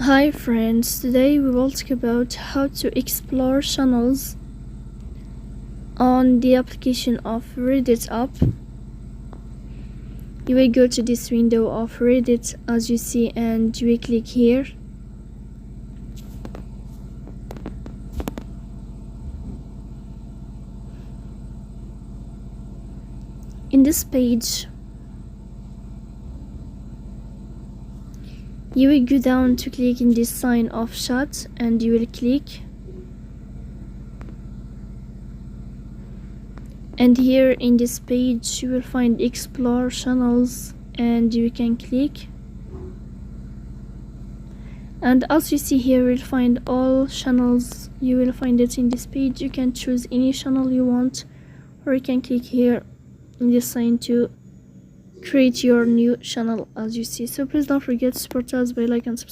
Hi friends, today we will talk about how to explore channels on the application of Reddit app. You will go to this window of Reddit as you see and you will click here. In this page, you will go down to click in this sign of chat and you will click. And here in this page you will find explore channels and you can click. And as you see here, you'll find all channels. You will find it in this page. You can choose any channel you want, or you can click here in this sign to create your new channel as you see. So please don't forget to support us by like and subscribe.